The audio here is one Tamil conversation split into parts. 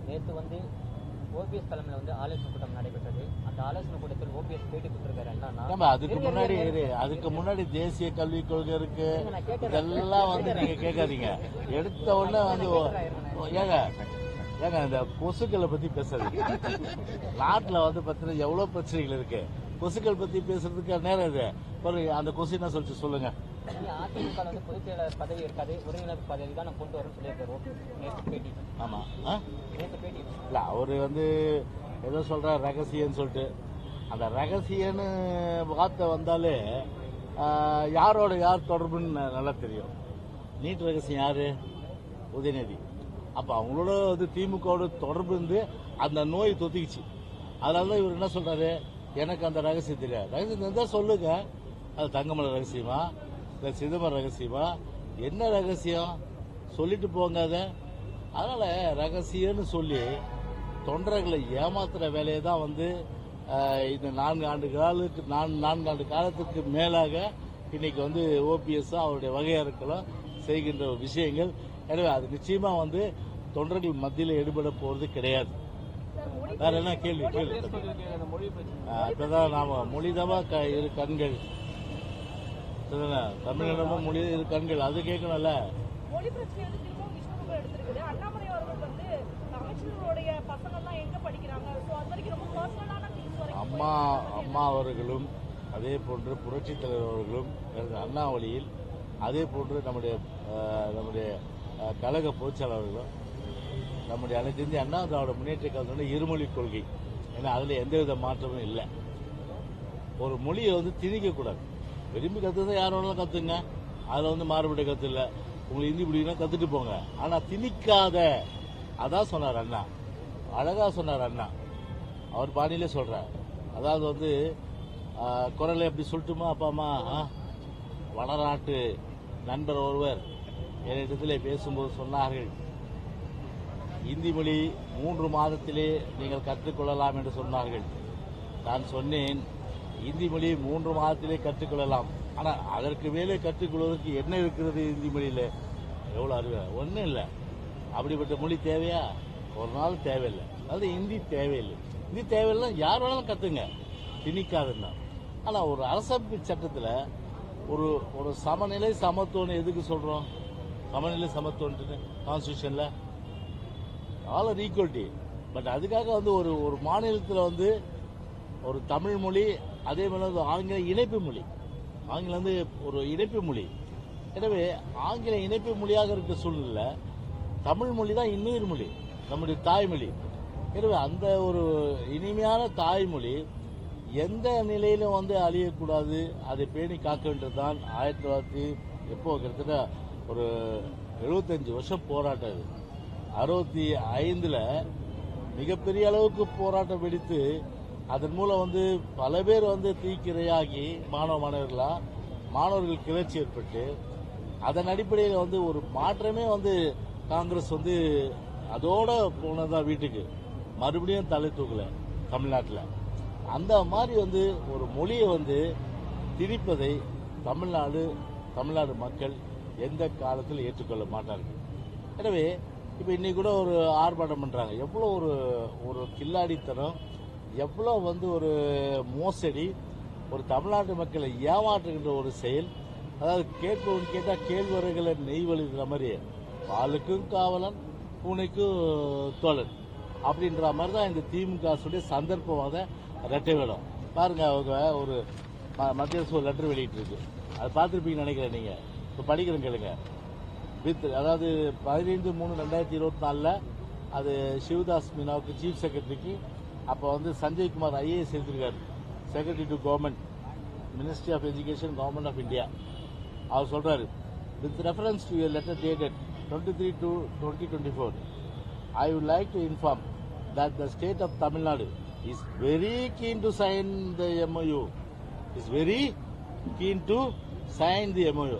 நேற்று வந்து ஓபிஎஸ் தலைமையில் வந்து ஆலோசனை கூட்டம் நடைபெற்றது. அந்த ஆலோசனை கூட்டத்தில் ஓபிஎஸ் பேட்டி கொடுத்திருக்காரு. என்னன்னா அதுக்கு முன்னாடி தேசிய கல்விக் கொள்கை இருக்கு, இதெல்லாம் வந்து நீங்க கேட்காதீங்க. எடுத்த உடனே வந்து ஏங்க இந்த கொசுக்களை பத்தி பேசாதீங்க. நாட்டுல வந்து பாத்தீங்கன்னா எவ்வளவு பிரச்சனைகள் இருக்கு. கொசுக்கள் பத்தி பேசுறதுக்கு நேரம் இது. அந்த கொசு என்ன சொல்லிட்டு சொல்லுங்க. அதிமுக வந்து பொதுச் செயலாளர் பதவி இருக்காது, ஒருங்கிணைப்பு பதவி தான் நான் கொண்டு வரேன்னு சொல்லியிருக்காரு. ஆமா, நேற்று பேட்டி இல்ல அவரு வந்து ஏதோ சொல்ற ரகசியம்னு சொல்லிட்டு, அந்த ரகசியன்னு வார்த்தை வந்தாலே யாரோட யார் தொடர்புன்னு நல்லா தெரியும். நீட் ரகசியம் யாரு? உதயநிதி. அப்ப அவங்களோட வந்து திமுகவோட தொடர்பு இருந்து அந்த நோய் தொத்திக்குச்சு. அதனாலதான் இவர் என்ன சொல்றாரு, எனக்கு அந்த ரகசியம் தெரியாது. ரகசியம் தெரிஞ்சா சொல்லுங்க. அது தங்கமலை ரகசியமா இல்ல சிதம்பரம் ரகசியமா, என்ன ரகசியம் சொல்லிட்டு போங்க. அதனால ரகசியம்னு சொல்லி தொண்டர்களை ஏமாத்துற வேலையை தான் வந்து இந்த 4 ஆண்டு காலத்துக்கு மேலாக இன்னைக்கு வந்து ஓபிஎஸ் அவருடைய வகையாளர்களும் செய்கின்ற விஷயங்கள். எனவே அது நிச்சயமா வந்து தொண்டர்கள் மத்தியில் எடுபட போறது கிடையாது. வேற என்ன கேள்வி? இப்பதான் நாம மொழிதமா இரு கண்கள், தமிழிடமும் மொழி இரு கண்கள், அது கேட்கணும்ல. அம்மா அவர்களும் அதே போன்று புரட்சித் தலைவர் அவர்களும் அண்ணா வழியில், அதே போன்று நம்முடைய கழக பொதுச்செயலாளர்களும் நம்முடைய அனைத்து இந்திய அண்ணா திராவிட முன்னேற்ற கழகத்தோட இருமொழி கொள்கை. ஏன்னா அதுல எந்தவித மாற்றமும் இல்லை. ஒரு மொழியை வந்து திணிக்க கூடாது. விரும்பி கத்துதான் யார் வேணாலும் கத்துங்க, அதுல வந்து மாறுபட்ட கத்து இல்ல. உங்களுக்கு ஹிந்தி பிடிக்குன்னா கத்துட்டு போங்க, ஆனா திணிக்காத. அதான் சொன்னார் அண்ணா, அழகா சொன்னார் அண்ணா. அவர் பாணியிலே சொல்றார். அதாவது வந்து குரலை எப்படி சொல்லட்டுமா? அப்பா அம்மா வடநாட்டு நண்பர் ஒருவர் என்னிடத்திலே பேசும்போது சொன்னார்கள், இந்தி மொழி 3 மாதத்திலே நீங்கள் கற்றுக்கொள்ளலாம் என்று சொன்னார்கள். நான் சொன்னேன், இந்தி மொழி 3 மாதத்திலே கற்றுக்கொள்ளலாம், ஆனால் அதற்கு மேலே கற்றுக்கொள்வதற்கு என்ன இருக்கிறது இந்தி மொழியில? எவ்வளவு அறிவு! ஒன்றும் இல்லை. அப்படிப்பட்ட மொழி தேவையா? ஒரு நாள் தேவையில்லை. அதாவது இந்தி தேவையில்லை. இந்தி தேவையில்லை, யார் வேணாலும் கத்துங்க, திணிக்காதுன்னா. ஆனால் ஒரு அரசமைப்பு சட்டத்தில் ஒரு சமநிலை சமத்துவம் எதுக்கு சொல்றோம்? சமநிலை சமத்துவம் கான்ஸ்டியூஷன்ல ஆல் ஆர் ஈக்குவலிட்டி. பட் அதுக்காக வந்து ஒரு மாநிலத்தில் வந்து ஒரு தமிழ் மொழி, அதே மாதிரி ஆங்கில இணைப்பு மொழி. ஆங்கிலம் வந்து ஒரு இணைப்பு மொழி. எனவே ஆங்கில இணைப்பு மொழியாக இருக்கிற சூழ்நிலை தமிழ் மொழி தான் இன்னொரு மொழி, நம்முடைய தாய்மொழி. எனவே அந்த ஒரு இனிமையான தாய்மொழி எந்த நிலையிலும் வந்து அழியக்கூடாது, அதை பேணி காக்க வேண்டியதுதான் 1900 எப்போ கிட்டத்தட்ட ஒரு 75 வருஷம் போராட்டம். 65ல் மிகப்பெரிய அளவுக்கு போராட்டம் வெடித்து அதன் மூலம் வந்து பல பேர் வந்து தீக்கிரையாகி மாணவர்கள் கிளர்ச்சி ஏற்பட்டு அதன் அடிப்படையில் வந்து ஒரு மாற்றமே வந்து காங்கிரஸ் வந்து அதோட போனதா வீட்டுக்கு மறுபடியும் தலை தூக்கல தமிழ்நாட்டில். அந்த மாதிரி வந்து ஒரு மொழியை வந்து திணிப்பதை தமிழ்நாடு மக்கள் எந்த காலத்தில் ஏற்றுக்கொள்ள மாட்டார்கள். எனவே இப்ப இன்னைக்கு கூட ஒரு ஆர்ப்பாட்டம் பண்றாங்க. எவ்வளவு ஒரு கில்லாடித்தனம், எவ்வளவு வந்து ஒரு மோசடி, ஒரு தமிழ்நாட்டு மக்களை ஏமாற்றுகின்ற ஒரு செயல். அதாவது கேட்பவன் கேட்டா கேழ்வரைகளை நெய் வலிக்கிற மாதிரி, பாலுக்கும் காவலன் பூனைக்கும் தோழன் அப்படின்ற மாதிரி தான் இந்த திமுக சந்தர்ப்பவாத ரெட்டை வேடம். பாருங்க, அவங்க ஒரு மத்திய அரசு ஒரு லெட்டர் வெளியிட்டு இருக்கு, அதை பார்த்துருப்பீங்கன்னு நினைக்கிறேன். நீங்க இப்ப படிக்கிறேன் கேளுங்க. அதாவது 15/3/2024 அது சிவதாஸ் மீனாவுக்கு சீஃப் செக்ரட்டரிக்கு அப்போ வந்து சஞ்சய்குமார் ஐஏஎஸ் எடுத்திருக்காரு, secretary to government, ministry of education, government of India. அவர் சொல்றாரு, with reference to letter dated 23/2/2024 I would like to inform that the state of Tamil Nadu is very keen to sign the MOU. Is very keen to sign the MOU.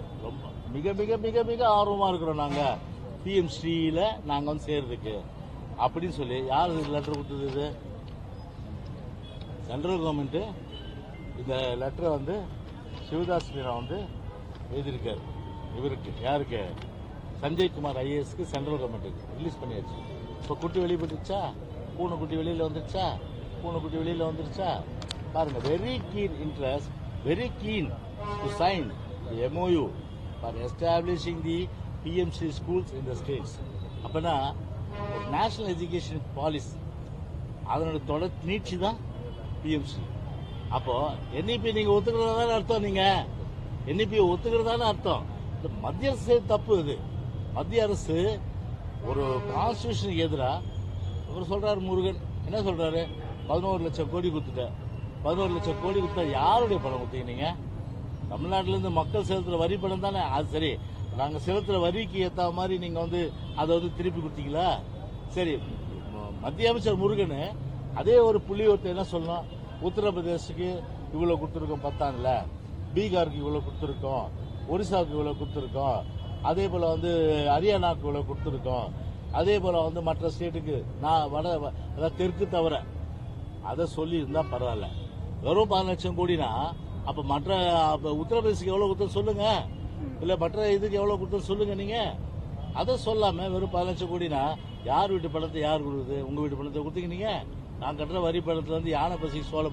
மிக மிக மிக மிக ஆர்வமா இருக்கிறோம் நாங்க பிஎம் ஸ்ரீல நாங்க வந்து சேர்றதுக்கு அப்படின்னு சொல்லி. யார் லெட்டர் கொடுத்தது? சென்ட்ரல் கவர்மெண்ட் இந்த லெட்டரை வந்து சிவதாஸ் மீனா வந்து எழுதியிருக்காரு. இவருக்கு யாருக்கு? சஞ்சய்குமார் ஐஏஎஸ்க்கு சென்ட்ரல் கவர்மெண்ட்டுக்கு ரிலீஸ் பண்ணியாச்சு. இப்போ குட்டி வெளியே போட்டுச்சா, பூனைக்குட்டி வெளியில் வந்துருச்சா, பூனைக்குட்டி வெளியில் வந்துருச்சா பாருங்க. Very keen interest, very keen to sign the MOU for establishing the PMC schools in the states. அப்பனா நேஷனல் எஜுகேஷன் பாலிசி அதனோட தொடர் நீட்சி தான் PMC. அப்போ NEP நீங்க ஒத்துக்கிறதான அர்த்தம், நீங்க NEP ஒத்துக்கிறதான அர்த்தம். இந்த மத்திய அரசு தப்பு. இது மத்திய அரசு ஒரு கான்ஸ்டியூஷனுக்கு எதிராக இவர் சொல்றாரு, முருகன் என்ன சொல்றாரு, 11 லட்சம் கோடி கொடுத்துட்ட. 11 லட்சம் கோடி கொடுத்தா யாருடைய பணம் கொடுத்தீங்க நீங்க? தமிழ்நாட்டில இருந்து மக்கள் செலுத்துற வரி பணம் தானே. அது சரி, நாங்க செலுத்துற வரிக்கு ஏத்த மாதிரி நீங்க வந்து அதை வந்து திருப்பி கொடுத்தீங்களா? சரி, மத்திய அமைச்சர் முருகன் அதே ஒரு புள்ளிவரத்தை என்ன சொல்லணும், உத்தரப்பிரதேசுக்கு இவ்வளவு கொடுத்துருக்கோம் பத்தாண்டுல, பீகாருக்கு இவ்வளவு கொடுத்துருக்கோம், ஒரிசாவுக்கு இவ்வளவு கொடுத்துருக்கோம், அதே போல வந்து ஹரியானாக்கு இவ்வளவு கொடுத்துருக்கோம், அதே போல வந்து மற்ற ஸ்டேட்டுக்கு நான் அதாவது தெற்கு தவிர அதை சொல்லி இருந்தா பரவாயில்ல. வெறும் 15 லட்சம் கோடினா அப்ப மற்ற உத்தரப்பிரதேசுக்கு எவ்வளவு கொடுத்து சொல்லுங்க, இல்ல மற்ற இதுக்கு எவ்வளவு கொடுத்து சொல்லுங்க. நீங்க அதை சொல்லாம வெறும் 15 லட்சம் கோடினா யார் வீட்டு பணத்தை யார் கொடுக்குது? உங்க வீட்டு பணத்தை கொடுத்தீங்க நீங்க. நான் கட்டுற வரி பணத்துல வந்து யானை பசி சோழ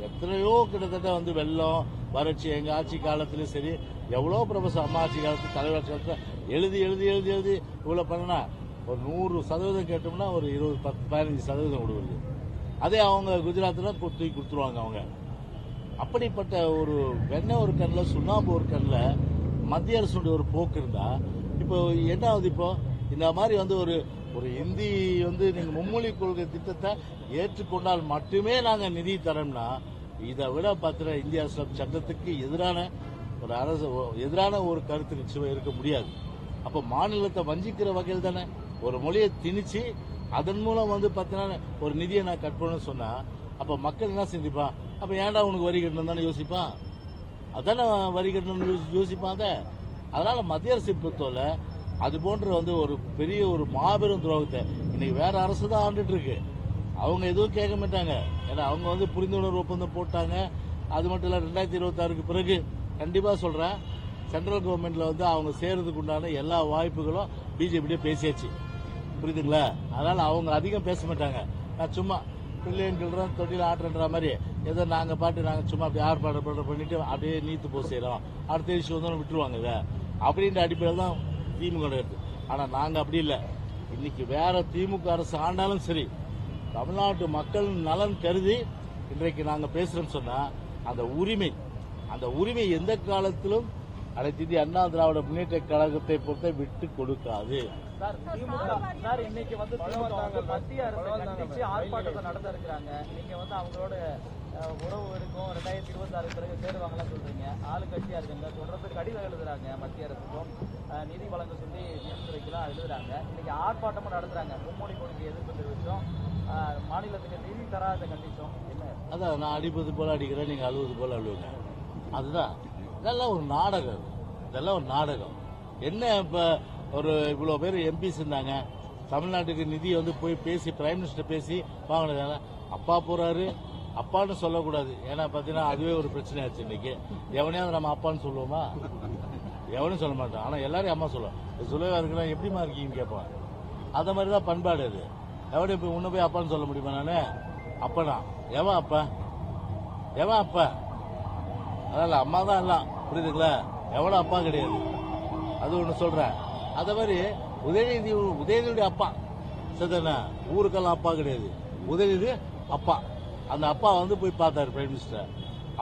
எத்தனையோ கிட்டத்தட்ட வந்து வெள்ளம் வறட்சி எங்க ஆட்சி காலத்திலும் சரி, எவ்வளவு ப்ரொஃபசர் அம்மா ஆட்சி காலத்துல தலைவர் காலத்துல எழுதி எழுதி எழுதி எழுதி இவ்வளவு பண்ணனா ஒரு 100% கேட்டோம்னா ஒரு 20-15% கொடுக்குது. அதே அவங்க குஜராத்ல தூக்கி கொடுத்துருவாங்க அவங்க. அப்படிப்பட்ட ஒரு வெண்ணெய் ஒரு கண்ணில் சுண்ணாம்பு ஒரு கண்ணில் மத்திய அரசுடைய ஒரு போக்கு இருந்தா இப்போ என்ன ஆகுது? இப்போ இந்த மாதிரி வந்து ஒரு ஒரு இந்தி வந்து நீங்க மும்மொழி கொள்கை திட்டத்தை ஏற்றுக்கொண்டால் மட்டுமே நாங்க நிதி தரோம்னா, இதை விட பார்த்தா இந்திய அரசு சட்டத்துக்கு எதிரான ஒரு அரசு எதிரான ஒரு கருத்து நிச்சயம் இருக்க முடியாது. அப்ப மாநிலத்தை வஞ்சிக்கிற வகையில் தானே ஒரு மொழியை திணிச்சு அதன் மூலம் வந்து பார்த்தீங்கன்னா ஒரு நிதியை நான் கட் பண்ணணும்னு சொன்னா, அப்ப மக்கள் என்ன சிந்திப்பான்? அப்ப ஏன்டா உனக்கு வரி கட்டணும் தானே யோசிப்பான். அதானே வரி கட்டணும்னு யோசிப்பான். அதனால மத்திய அரசு பொறுத்தவரை அது போன்ற வந்து ஒரு பெரிய ஒரு மாபெரும் துரோகத்தை இன்னைக்கு வேற அரசு தான் ஆண்டுட்டு இருக்கு. அவங்க எதுவும் கேட்க மாட்டாங்க. ஏன்னா அவங்க வந்து புரிந்துணர்வு ஒப்பந்தம் போட்டாங்க. அது மட்டும் இல்ல 2026க்கு பிறகு கண்டிப்பா சொல்றேன், சென்ட்ரல் கவர்மெண்ட்ல வந்து அவங்க சேர்றதுக்கு உண்டான எல்லா வாய்ப்புகளும் பிஜேபி பேசியாச்சு. புரியுதுங்களா? அதனால அவங்க அதிகம் பேச மாட்டாங்க. நான் சும்மா பிள்ளைங்கிறோம் தொட்டில ஆட்டுற மாதிரி ஏதோ நாங்க பாட்டு நாங்க சும்மா அப்படி ஆர்ப்பாட்டம் பண்ணிட்டு அப்படியே நீத்து போ செய்யறோம், அடுத்த இஷ்யூ வந்து விட்டுருவாங்க இதை அப்படின்ற அடிப்படையில் தான் திமுக இருக்கு. ஆனா நாங்க அப்படி இல்லை. இன்னைக்கு வேற திமுக அரசு ஆண்டாலும் சரி, தமிழ்நாட்டு மக்கள் நலன் கருதி இன்றைக்கு நாங்க பேசுறோம்னு சொன்னா அந்த உரிமை எந்த காலத்திலும் அனைத்து இந்திய அண்ணா திராவிட முன்னேற்ற கழகத்தை பொறுத்த விட்டு கொடுக்காது. சார் இன்னைக்கு வந்து மத்திய அரசு கண்டிச்சு ஆர்ப்பாட்டத்தை நடத்த இருக்கிறாங்க. நீங்க வந்து அவங்களோட உறவு இருக்கும் 2026 பிறகு சேருவாங்களான்னு சொல்றீங்க. ஆளுங்கட்சியா இருக்காங்க, தொடர்ந்து கடிதம் எழுதுறாங்க மத்திய அரசுக்கும், நிதி வழங்க சொல்லி நிதித்துறைக்கெல்லாம் எழுதுறாங்க. இன்னைக்கு ஆர்ப்பாட்டமும் நடத்துறாங்க. மும்மொழி கொள்கை எதிர்ப்பு தெரிவிச்சோம், மாநிலத்துக்கு நிதி தராத கண்டிச்சோம். என்ன அதான் நான் அடிப்பது போல அடிக்கிறேன், நீங்க அழுவது போல அழுவுங்க. அதுதான் இதெல்லாம் ஒரு நாடகம். இதெல்லாம் ஒரு நாடகம். என்ன இப்ப ஒரு இவ்வளவு பேர் எம்பிஸ் இருந்தாங்க, தமிழ்நாட்டுக்கு நிதி வந்து போய் பேசி பிரைம் மினிஸ்டர் பேசி வாங்கினதாங்க. அப்பா போறாரு, அப்பான்னு சொல்லக்கூடாது. ஏன்னா பாத்தீங்கன்னா அதுவே ஒரு பிரச்சனை ஆச்சு. இன்னைக்கு எவனையாவது நம்ம அப்பான்னு சொல்லுவோமா? எவனும் சொல்ல மாட்டான். ஆனா எல்லாரையும் அம்மா சொல்லுவோம். சொல்லவே இருக்குன்னா எப்படிமா இருக்கீங்கன்னு கேட்பான். அந்த மாதிரிதான் பண்பாடு. அது எவனையும் இப்ப உன்ன போய் அப்பான்னு சொல்ல முடியுமா? நானு அப்பனா எவன் அப்பா? எவன் அப்பா? அதனால அம்மா தான் எல்லாம். புரியுதுங்களா? எவனும் அப்பா கிடையாது. அது ஒண்ணு சொல்றேன். அத மாதிரி உதயநிதியுடைய அப்பா சரிதானே, ஊருக்கெல்லாம் அப்பா கிடையாது. உதயநிதி அப்பா. அந்த அப்பா வந்து போய் பார்த்தாரு பிரைம் மினிஸ்டர்.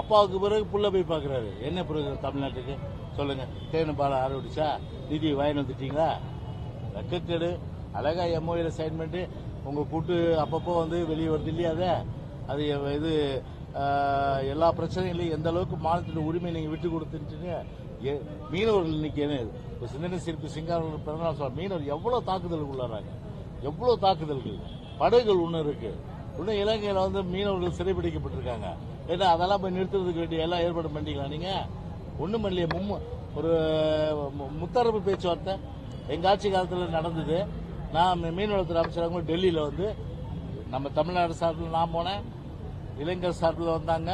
அப்பாவுக்கு பிறகு புள்ள போய் பாக்குறாரு. என்ன பிறகு தமிழ்நாட்டுக்கு சொல்லுங்க? தேனு பாலம் ஆரம்பிச்சா நிதி வாங்கி வந்துட்டீங்களா? ரெக்கெடு அழகா MOU சைன் பண்ணிட்டு உங்க கூட்டு அப்பப்போ வந்து வெளியே வருது இல்லையா? அது இது எல்லா பிரச்சனைகளையும் எந்த அளவுக்கு மாநிலத்தின் உரிமை நீங்க விட்டு கொடுத்துட்டு மீனவர்கள் இன்னைக்கு என்ன சிந்தனை சிற்பி சிங்கார பிறநாள் சொல்ற மீனவர் எவ்வளவு தாக்குதலுக்கு உள்ளாராங்க, எவ்வளவு தாக்குதல்கள். படகுகள் ஒண்ணு இருக்கு. இன்னும் இலங்கையில வந்து மீனவர்கள் சிறைபிடிக்கப்பட்டிருக்காங்க. ஏன்னா அதெல்லாம் போய் நிறுத்துறதுக்கு வேண்டிய எல்லாம் ஏற்பாடு பண்ணிக்கலாம். நீங்க ஒண்ணும் இல்லையே. ஒரு முத்தரப்பு பேச்சுவார்த்தை எங்க ஆட்சி காலத்தில் நடந்தது. நான் மீனவளத்துறை அமைச்சராக டெல்லியில வந்து நம்ம தமிழ்நாடு சார்பில் நான் போனேன், இளைஞர் சார்பில் வந்தாங்க,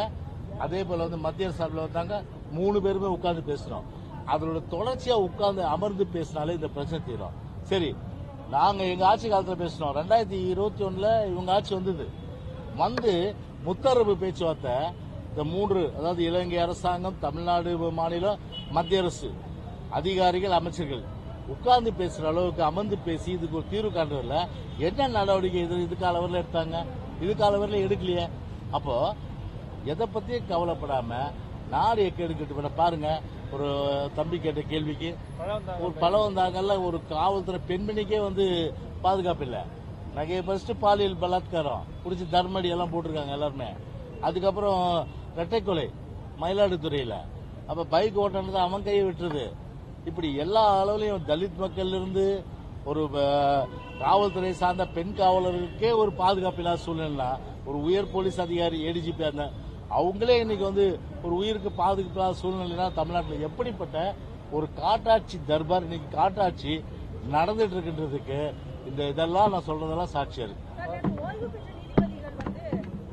அதே போல வந்து மத்திய சார்பில் வந்தாங்க. 3 பேருமே உட்கார்ந்து பேசணும். அதோட தொடர்ச்சியா உட்கார்ந்து அமர்ந்து பேசினாலே இந்த பிரச்சனை தீரும். சரி, நாங்க எங்க ஆட்சி காலத்துல பேசினோம். 2021 இவங்க ஆட்சி வந்து முத்தரப்பு பேச்சுவார்த்தை இந்த 3, அதாவது இலங்கை அரசாங்கம், தமிழ்நாடு மாநிலம், மத்திய அரசு அதிகாரிகள், அமைச்சர்கள் உட்கார்ந்து பேசுற அளவுக்கு அமர்ந்து பேசி இதுக்கு ஒரு தீர்வு காண்றதுல என்ன நடவடிக்கை இது காலவரில் எடுத்தாங்க? இது காலவரில் எடுக்கலையே. அப்போ எதை பத்தியும் கவலைப்படாம நாடு எக்கெடுக்கிட்டு பாருங்க. ஒரு தம்பி கேட்ட கேள்விக்கு ஒரு பழவந்தாங்கல்ல ஒரு காவல்துறை பெண்மணிக்கே வந்து பாதுகாப்பு இல்லை. நகையை ஃபர்ஸ்ட் பாலியல் பலாத்காரம் பிடிச்சி தர்மடி எல்லாம் போட்டிருக்காங்க எல்லாருமே. அதுக்கப்புறம் இரட்டை கொலை மயிலாடுதுறையில. அப்ப பைக் ஓட்டுறது அவன் கையை விட்டுருது. இப்படி எல்லா அளவுலையும் தலித் மக்கள் இருந்து ஒரு காவல்துறை சார்ந்த பெண் காவலருக்கே ஒரு பாதுகாப்பு இல்லாத சூழ்நிலை. ஒரு உயர் போலீஸ் அதிகாரி ஏடிஜிபி அந்த அவங்களே இன்னைக்கு வந்து ஒரு உயிருக்கு பாதுகாப்பு சூழ்நிலைனா தமிழ்நாட்டில் எப்படிப்பட்ட ஒரு காட்டாட்சி தர்பார் இன்னைக்கு காட்டாட்சி நடந்துட்டு இருக்கின்றதுக்கு இந்த இதெல்லாம் நான் சொல்றதெல்லாம் சாட்சியா இருக்கு. ஓய்வு பெற்ற நீதிபதிகள் வந்து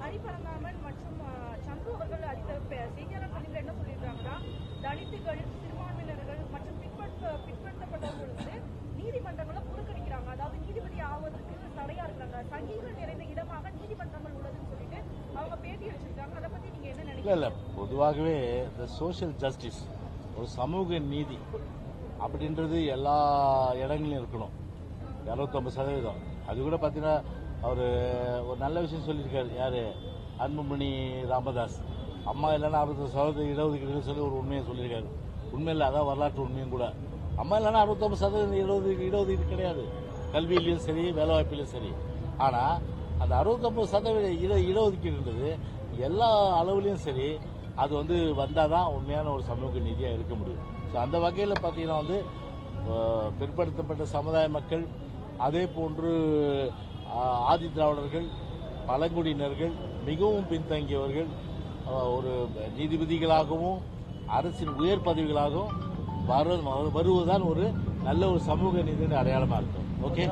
ஹரிபரந்தாமன் மற்றும் சந்து அவர்கள் அளித்த செய்தியாளர் சந்திப்பில் என்ன சொல்லியிருக்காங்கன்னா, தலித்துகள், சிறுபான்மையினர்கள் மற்றும் பிற்படுத்தப்பட்டவர்களுக்கு நீதிமன்றங்களை புறக்கணிக்கிறாங்க. அதாவது நீதிபதி ஆவதற்கு தடையா இருக்காங்க. சங்கிகள் நிறைந்த இடமாக நீதிமன்றங்கள் உள்ளதுன்னு சொல்லிட்டு அவங்க பேட்டி அளிச்சிருக்காங்க. அதை பத்தி நீங்க என்ன நினைக்கிறீங்க? இல்ல பொதுவாகவே இந்த சோசியல் ஜஸ்டிஸ், ஒரு சமூக நீதி அப்படின்றது எல்லா இடங்களிலும் இருக்கணும். 65%. அது கூட பாத்தீங்கன்னா அவரு ஒரு நல்ல விஷயம் சொல்லியிருக்காரு. யாரு? அன்புமணி ராமதாஸ். அம்மா இல்லைன்னா 60% இடஒதுக்கீடு சொல்லி ஒரு உண்மையை சொல்லியிருக்காரு. உண்மையில அதான் வரலாற்று உண்மையும் கூட. அம்மா இல்லைன்னா 69% இடஒதுக்கீடு கிடையாது. கல்வியிலையும் சரி, வேலைவாய்ப்பிலையும் சரி. ஆனா அந்த 69% இடஒதுக்கீடுன்றது எல்லா அளவுலையும் சரி, அது வந்து வந்தாதான் உண்மையான ஒரு சமூக நீதியா இருக்க முடியும். அந்த வகையில் பார்த்தீங்கன்னா வந்து பிற்படுத்தப்பட்ட சமுதாய மக்கள், அதே போன்று ஆதி திராவிடர்கள், பழங்குடியினர்கள், மிகவும் பின்தங்கியவர்கள் ஒரு நீதிபதிகளாகவும் அரசின் உயர் பதவிகளாகவும் வருவதுதான் ஒரு நல்ல ஒரு சமூக நீதியின் அடையாளமா இருக்கும். ஓகே.